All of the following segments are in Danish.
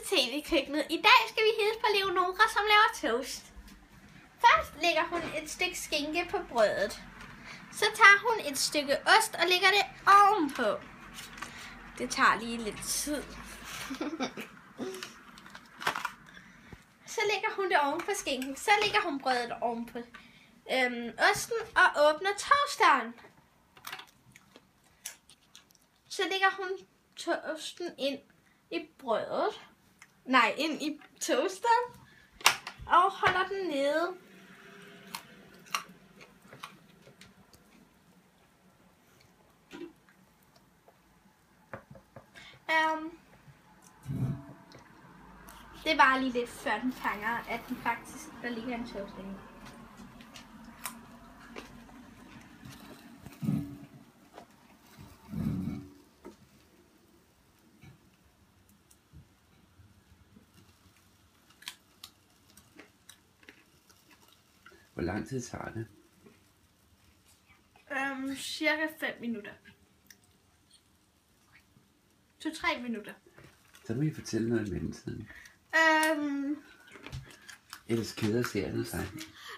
TV-køkkenet. I dag skal vi hilse på Leonora, som laver toast. Først lægger hun et stykke skinke på brødet. Så tager hun et stykke ost og lægger det ovenpå. Det tager lige lidt tid. Så lægger hun det oven på skinken. Så lægger hun brødet oven på osten og åbner toasteren. Så lægger hun toasten ind i brødet. Nej, ind i toasteren. Og holder den nede. Det var lige lidt før den fanger, at den faktisk, der ligger en toast inde. Hvor lang tid tager det? Cirka 5 minutter. 2-3 minutter. Så må I fortælle noget i mellemtiden. Ellers keder serien sig.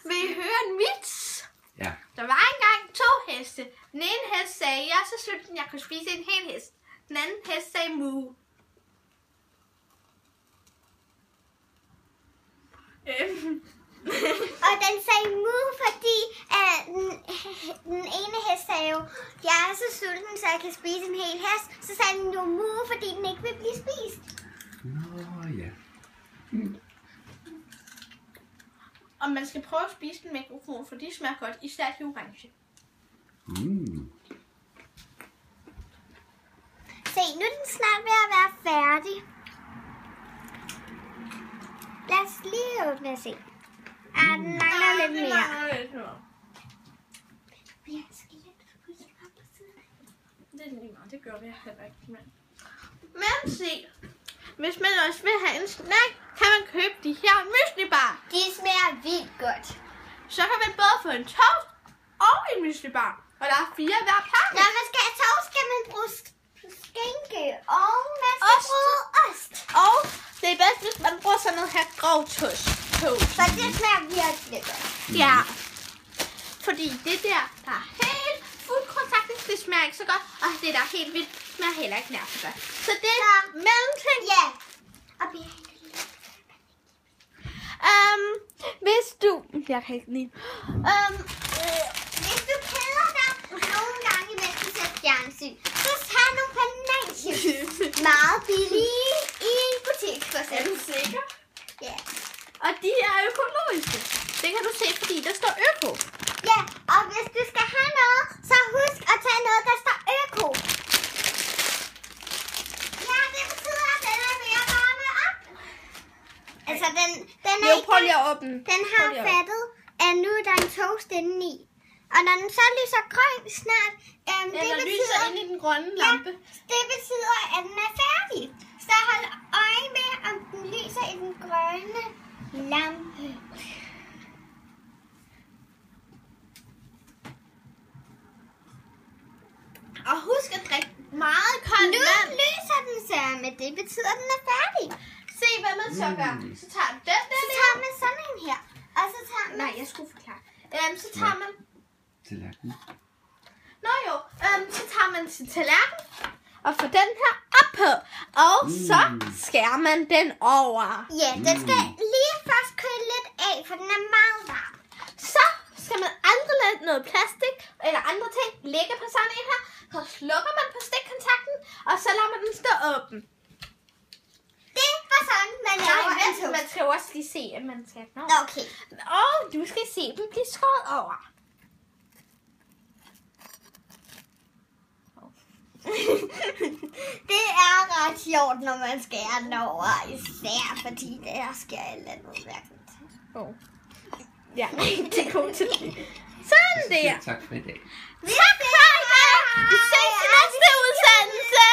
Vil I høre en vits? Ja. Der var engang 2 heste. Den ene hest sagde, jeg er så sulten, jeg kunne spise en hel hest. Den anden hest sagde mu. Og den sagde mu, fordi den ene hest sagde jo, jeg er så sulten, så jeg kan spise en hel hest. Så sagde den jo mu, fordi den ikke vil blive spist. Nå ja. Og man skal prøve at spise den med mikrofon, for de smager godt, især de orange. Se, nu er den snart ved at være færdig. Lad os lige åbne og se. Den mangler lidt mere. Det er lige meget, det gør vi heller ikke. Men se, hvis man også vil have en snack, kan man købe de her myslibar. De smager vildt godt. Så kan man både få en toast og en myslibar. Og der er 4 hver pakke. Når man skal have toast, skal man bruge skinke, og man skal bruge ost. Og det er bedst, hvis man bruger sådan noget her grov toast. For det smager virkelig godt. Ja. Fordi det der er helt fuldkontaktigt, det smager ikke så godt. Og det der er helt hvidt, smager heller ikke nær så godt. Så det er mellemting. Ja. Og vi har hvis du... Jeg kan ikke lide. Hvis du keder dig nogle gange, mens du ser fjernsyn, så tag nogle bananchips. Meget billige i en butik, for Er eksempel. du sikker? Ja. Og de er økologiske. Det kan du se, fordi der står øko. Ja, og hvis du skal have noget, så husk at tage noget, der står øko. Ja, det betyder, at den er ved at varme op. Altså, den er Jo, ikke... prøv lige at åbne. Den har fattet, at nu er der en toast indeni. Og når den så lyser grøn snart, Eller lyser ind i den grønne lampe. Ja, det betyder, at den er færdig. Så hold øje med, om den lyser i den grønne lampe. Og husk at drikke meget koldt Nu vand. lyser den så, men det betyder, at den er færdig. Se, hvad man så gør. Så tager du den Så tager man sådan en her. Og så tager man... Nej, jeg skulle forklare. Så tager man... Tallerken. Nå jo, så tager man sin tallerken og får den her op på. Og så skærer man den over. Ja, den skal lige først køle lidt af, for den er meget varm. Så skal man aldrig lade noget plastik eller andre ting ligge på sådan en her. Så slukker man på stikkontakten, og så lader man den stå åben. Det var sådan, man laver en Nej, toast. man skal jo også lige se, at man skal... Nå. Okay. Og du skal se dem blive skåret over. Det er ret sjovt, når man skærer den over, især fordi der sker et eller andet mærkeligt. Ja, rigtig god til det. Sådan der. Tak for i dag. Tak for i dag. Vi ses i næste udsendelse.